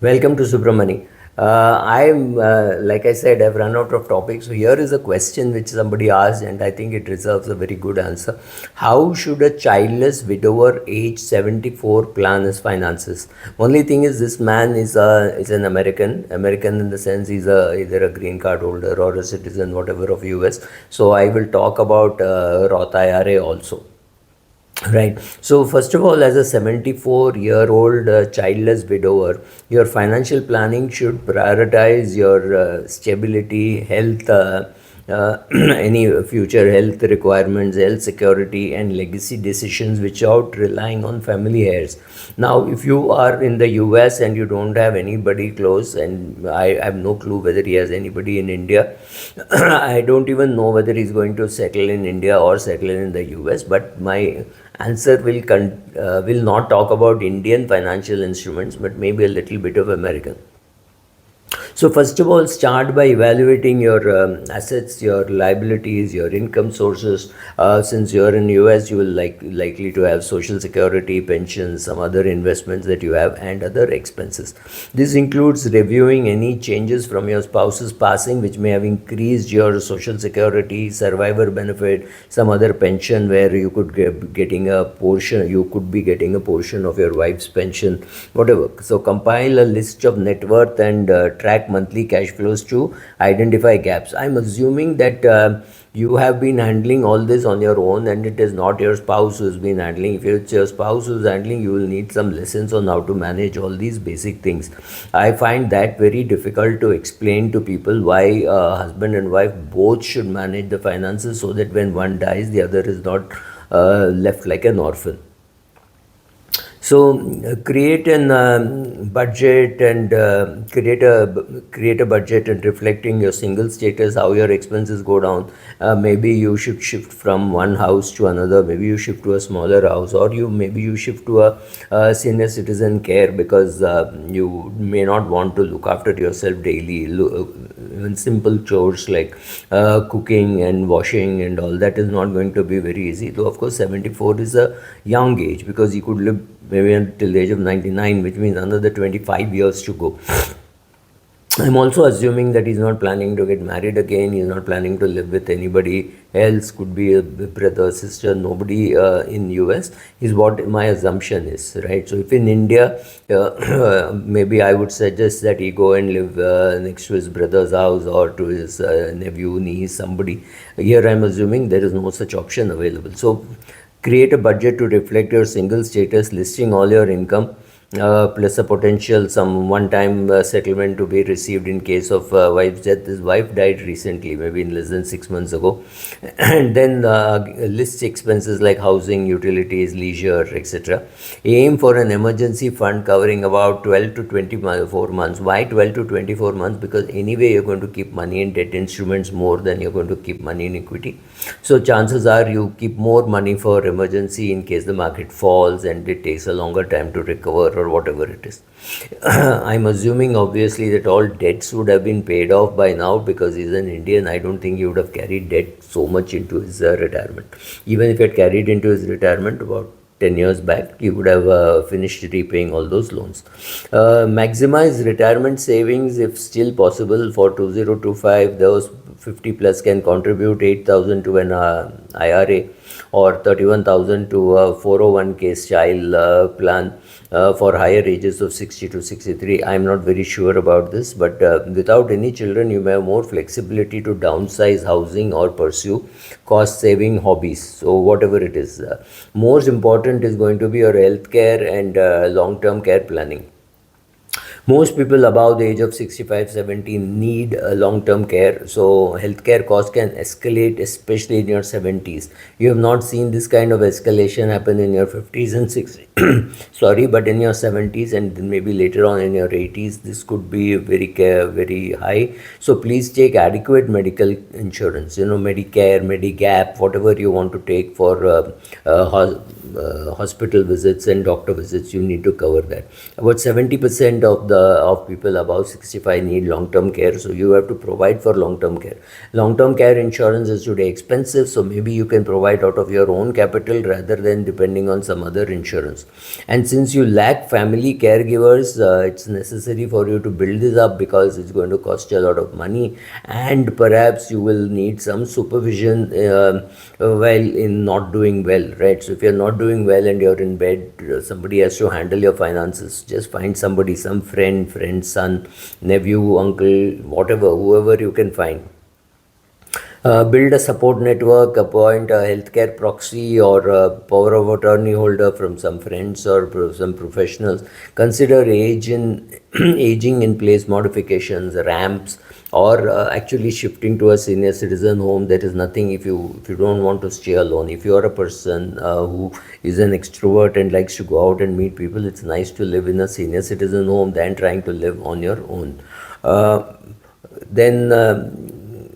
Welcome to Subramani. Like I said, I've run out of topics. So here is a question which somebody asked, and I think it deserves a very good answer. How should a childless widower age 74 plan his finances? Only thing is, this man is an American in the sense he's either a green card holder or a citizen, whatever of US. So I will talk about Roth IRA also. Right. So, first of all, as a 74-year-old childless widower, your financial planning should prioritize your stability, health, any future health requirements, health security, and legacy decisions without relying on family heirs. Now, if you are in the US and you don't have anybody close, and I have no clue whether he has anybody in India, I don't even know whether he's going to settle in India or settle in the US, but my answer will not talk about Indian financial instruments, but maybe a little bit of American. So first of all, start by evaluating your assets, your liabilities, your income sources. Since you're in US, you will likely to have social security, pensions, some other investments that you have, and other expenses. This includes reviewing any changes from your spouse's passing, which may have increased your social security, survivor benefit, some other pension where you could getting a portion. You could be getting a portion of your wife's pension, whatever. So compile a list of net worth and track monthly cash flows to identify gaps. I'm assuming that you have been handling all this on your own and it is not your spouse who's been handling. If it's your spouse who's handling, you will need some lessons on how to manage all these basic things. I find that very difficult to explain to people why husband and wife both should manage the finances so that when one dies, the other is not left like an orphan. So create an budget and create a budget and reflecting your single status, how your expenses go down. Maybe you should shift from one house to another. Maybe you shift to a smaller house, or maybe you shift to a senior citizen care because you may not want to look after yourself daily. Even simple chores like cooking and washing and all that is not going to be very easy. Though of course 74 is a young age because you could live maybe until the age of 99, which means another 25 years to go. I'm also assuming that he's not planning to get married again. He's not planning to live with anybody else. Could be a brother, sister, nobody in US is what my assumption is, right? So if in India, maybe I would suggest that he go and live next to his brother's house or to his nephew, niece, somebody. Here I'm assuming there is no such option available. So create a budget to reflect your single status, listing all your income, plus a potential some one-time settlement to be received in case of wife's death. His wife died recently, maybe in less than 6 months ago. And then list expenses like housing, utilities, leisure, etc. Aim for an emergency fund covering about 12 to 24 months. Why 12 to 24 months? Because anyway you're going to keep money in debt instruments more than you're going to keep money in equity. So chances are you keep more money for emergency in case the market falls and it takes a longer time to recover or whatever it is. I'm assuming obviously that all debts would have been paid off by now because he's an Indian. I don't think he would have carried debt so much into his retirement. Even if he had carried into his retirement about 10 years back, he would have finished repaying all those loans. Maximize retirement savings if still possible. For 2025, those 50 plus can contribute 8,000 to an IRA or 31,000 to a 401k style plan for higher ages of 60 to 63. I'm not very sure about this, but without any children, you may have more flexibility to downsize housing or pursue cost saving hobbies. So whatever it is, most important is going to be your health care and long term care planning. Most people above the age of 65, 70 need long-term care. So healthcare costs can escalate, especially in your 70s. You have not seen this kind of escalation happen in your 50s and 60s. Sorry, but in your 70s and then maybe later on in your 80s, this could be very high. So please take adequate medical insurance. Medicare, Medigap, whatever you want to take for hospital visits and doctor visits, you need to cover that. About 70% of the of people above 65 need long-term care, so you have to provide for long-term care. Long-term care insurance is today expensive, so maybe you can provide out of your own capital rather than depending on some other insurance. And since you lack family caregivers, it's necessary for you to build this up, because it's going to cost you a lot of money, and perhaps you will need some supervision while in not doing well, right? So if you're not doing well and you're in bed, somebody has to handle your finances. Just find somebody, some friend's son, nephew, uncle, whatever, whoever you can find. Build a support network, appoint a healthcare proxy or a power of attorney holder from some friends or some professionals. Consider aging in place modifications, ramps, or actually shifting to a senior citizen home. There is nothing, if you don't want to stay alone. If you are a person who is an extrovert and likes to go out and meet people, it's nice to live in a senior citizen home than trying to live on your own. Then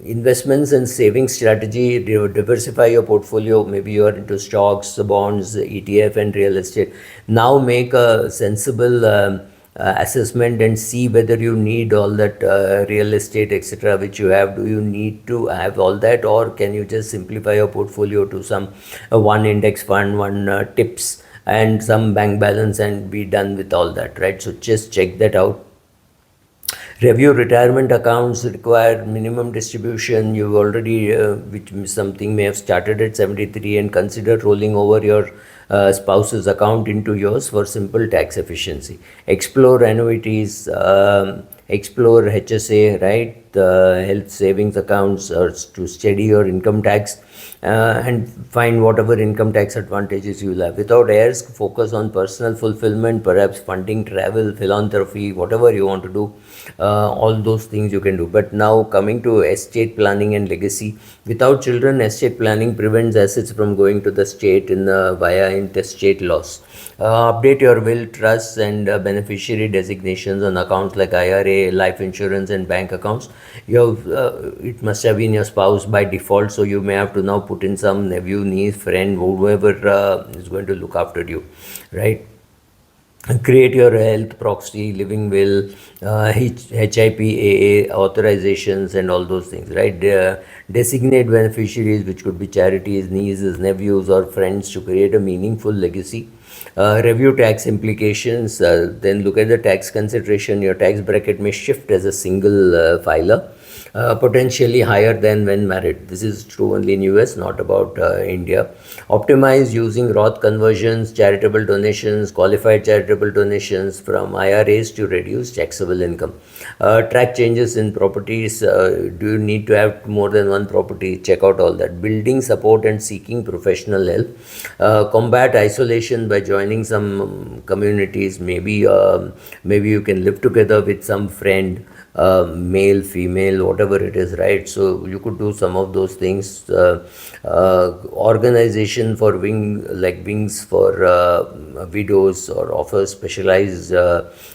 investments and saving strategy, diversify your portfolio. Maybe you are into stocks, bonds, ETF, and real estate. Now make a sensible assessment and see whether you need all that real estate, etc., which you have. Do you need to have all that, or can you just simplify your portfolio to some one index fund, one tips, and some bank balance, and be done with all that, right? So just check that out. Review retirement accounts, require minimum distribution. You already, which something may have started at 73, and consider rolling over your spouse's account into yours for simple tax efficiency. Explore annuities, explore HSA, right? Health savings accounts, or to steady your income tax, and find whatever income tax advantages you will have. Without heirs, focus on personal fulfillment, perhaps funding travel, philanthropy, whatever you want to do. All those things you can do. But now coming to estate planning and legacy, without children, estate planning prevents assets from going to the state via intestate loss. Update your will, trusts, and beneficiary designations on accounts like IRA, life insurance, and bank accounts. It must have been your spouse by default, so you may have to now put in some nephew, niece, friend, whoever is going to look after you, right? Create your health proxy, living will, HIP, AA authorizations, and all those things, right? Designate beneficiaries, which could be charities, nieces, nephews, or friends, to create a meaningful legacy. Review tax implications, then look at the tax consideration. Your tax bracket may shift as a single filer, potentially higher than when married. This is true only in US, not about India. Optimize using Roth conversions, charitable donations, qualified charitable donations from IRAs to reduce taxable income. Track changes in properties. Do you need to have more than one property? Check out all that. Building support and seeking professional help. Combat isolation by joining some communities. Maybe you can live together with some friend, male, female, whatever it is, right? So you could do some of those things. Organization for wings for widows, or offer specialized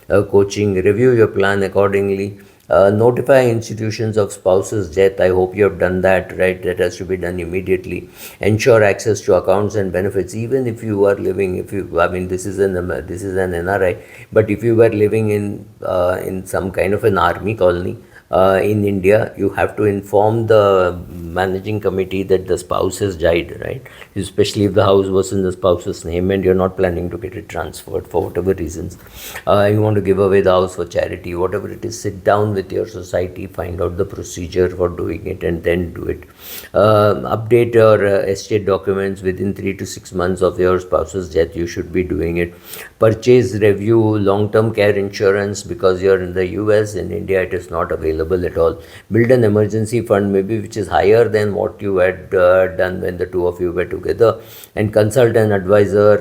coaching. Review your plan accordingly. Notify institutions of spouse's death. I hope you have done that, right? That has to be done immediately. Ensure access to accounts and benefits, even if you are living, this is an NRI, but if you were living in some kind of an army colony in India, you have to inform the managing committee that the spouse has died, right? Especially if the house was in the spouse's name and you're not planning to get it transferred for whatever reasons. You want to give away the house for charity, whatever it is. Sit down with your society, find out the procedure for doing it, and then do it. Update your estate documents within 3 to 6 months of your spouse's death. You should be doing it. Purchase, review long-term care insurance, because you're in the US. In India, it is not available at all. Build an emergency fund, maybe which is higher than what you had done when the two of you were together, and consult an advisor,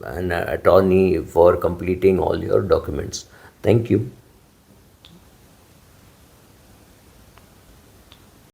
an attorney, for completing all your documents. Thank you.